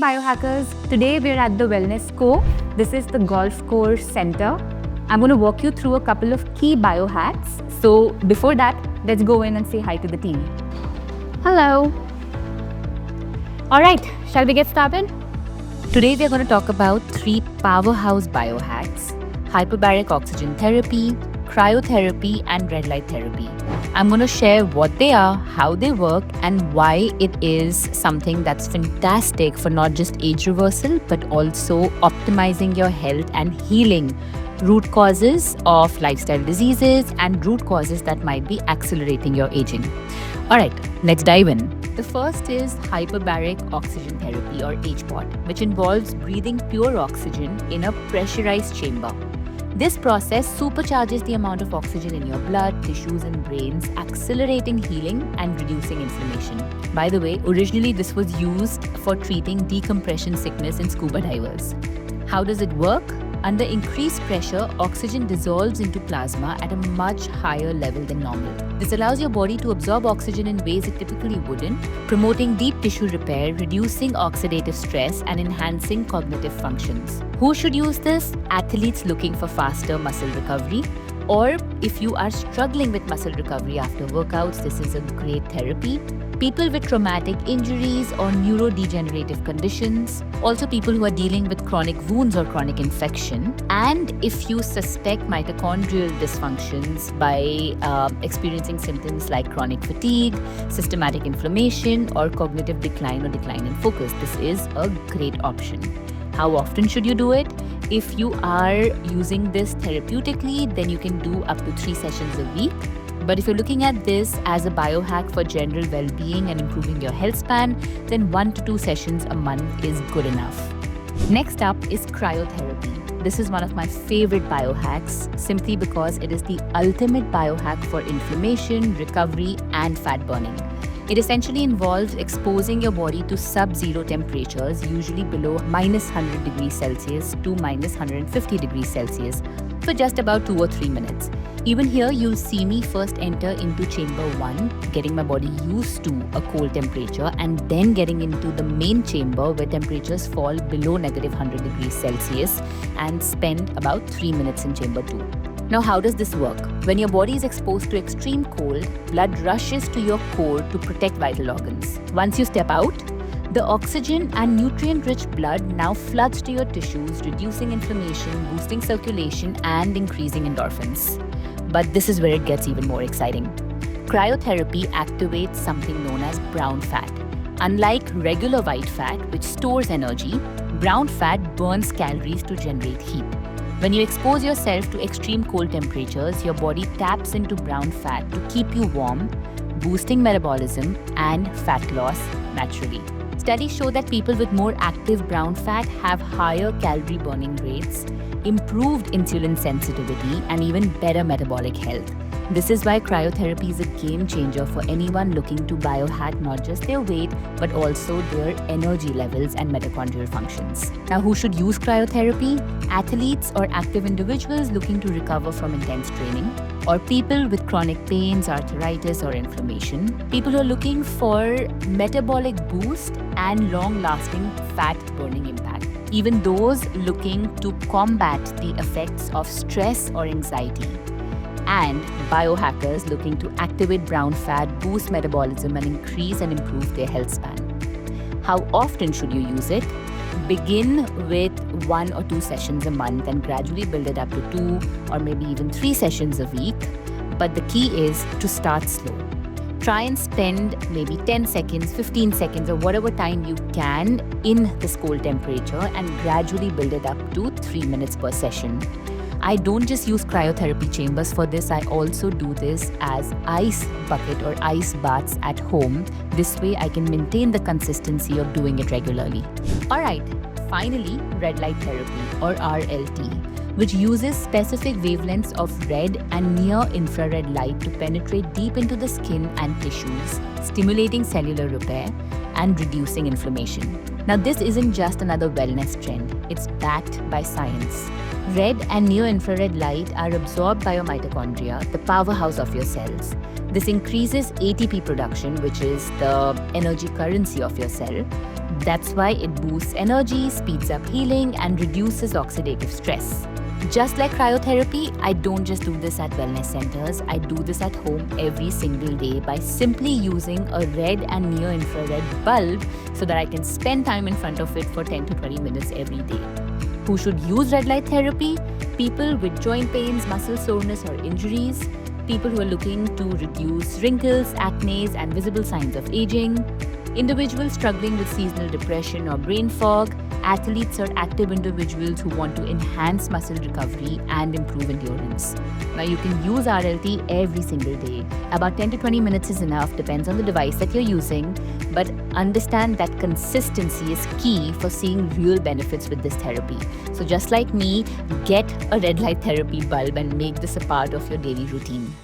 biohackers, today we're at the Wellness Co. This is the golf course center. I'm going to walk you through a couple of key biohacks. So before that, let's go in and say hi to the team. Hello. All right, shall we get started? Today we're going to talk about 3 powerhouse biohacks: hyperbaric oxygen therapy, cryotherapy, and red light therapy. I'm going to share what they are, how they work, and why it is something that's fantastic for not just age reversal, but also optimizing your health and healing root causes of lifestyle diseases and root causes that might be accelerating your aging. All right, let's dive in. The first is hyperbaric oxygen therapy, or HPOT, which involves breathing pure oxygen in a pressurized chamber. This process supercharges the amount of oxygen in your blood, tissues, and brains, accelerating healing and reducing inflammation. By the way, originally this was used for treating decompression sickness in scuba divers. How does it work? Under increased pressure, oxygen dissolves into plasma at a much higher level than normal. This allows your body to absorb oxygen in ways it typically wouldn't, promoting deep tissue repair, reducing oxidative stress, and enhancing cognitive functions. Who should use this? Athletes looking for faster muscle recovery, or if you are struggling with muscle recovery after workouts, this is a great therapy. People with traumatic injuries or neurodegenerative conditions, also people who are dealing with chronic wounds or chronic infection, and if you suspect mitochondrial dysfunctions by experiencing symptoms like chronic fatigue, systematic inflammation, or cognitive decline or decline in focus, this is a great option. How often should you do it? If you are using this therapeutically, then you can do up to 3 sessions a week. But if you're looking at this as a biohack for general well-being and improving your health span, then 1 to 2 sessions a month is good enough. Next up is cryotherapy. This is one of my favorite biohacks simply because it is the ultimate biohack for inflammation, recovery, and fat burning. It essentially involves exposing your body to sub-zero temperatures, usually below minus 100 degrees Celsius to minus 150 degrees Celsius, for just about 2 or 3 minutes. Even here, you'll see me first enter into chamber 1, getting my body used to a cold temperature, and then getting into the main chamber where temperatures fall below negative 100 degrees Celsius, and spend about 3 minutes in chamber 2. Now, how does this work? When your body is exposed to extreme cold, blood rushes to your core to protect vital organs. Once you step out, the oxygen and nutrient-rich blood now floods to your tissues, reducing inflammation, boosting circulation, and increasing endorphins. But this is where it gets even more exciting. Cryotherapy activates something known as brown fat. Unlike regular white fat, which stores energy, brown fat burns calories to generate heat. When you expose yourself to extreme cold temperatures, your body taps into brown fat to keep you warm, boosting metabolism and fat loss naturally. Studies show that people with more active brown fat have higher calorie burning rates, improved insulin sensitivity, and even better metabolic health. This is why cryotherapy is a game changer for anyone looking to biohack not just their weight, but also their energy levels and mitochondrial functions. Now, who should use cryotherapy? Athletes or active individuals looking to recover from intense training, or people with chronic pains, arthritis, or inflammation, people who are looking for metabolic boost and long-lasting fat-burning impact, even those looking to combat the effects of stress or anxiety, and biohackers looking to activate brown fat, boost metabolism, and increase and improve their health span. How often should you use it? Begin with 1 or 2 sessions a month and gradually build it up to 2 or maybe even 3 sessions a week. But the key is to start slow. Try and spend maybe 10 seconds, 15 seconds, or whatever time you can in this cold temperature and gradually build it up to 3 minutes per session. I don't just use cryotherapy chambers for this, I also do this as ice bucket or ice baths at home. This way I can maintain the consistency of doing it regularly. Alright, finally, red light therapy or RLT, which uses specific wavelengths of red and near-infrared light to penetrate deep into the skin and tissues, stimulating cellular repair and reducing inflammation. Now, this isn't just another wellness trend, it's backed by science. Red and near-infrared light are absorbed by your mitochondria, the powerhouse of your cells. This increases ATP production, which is the energy currency of your cell, That's why it boosts energy, speeds up healing, and reduces oxidative stress. Just like cryotherapy, I don't just do this at wellness centers. I do this at home every single day by simply using a red and near-infrared bulb so that I can spend time in front of it for 10 to 20 minutes every day. Who should use red light therapy? People with joint pains, muscle soreness, or injuries. People who are looking to reduce wrinkles, acne, and visible signs of aging. Individuals struggling with seasonal depression or brain fog. Athletes or active individuals who want to enhance muscle recovery and improve endurance. Now you can use RLT every single day. About 10 to 20 minutes is enough, depends on the device that you're using, but understand that consistency is key for seeing real benefits with this therapy. So just like me, get a red light therapy bulb and make this a part of your daily routine.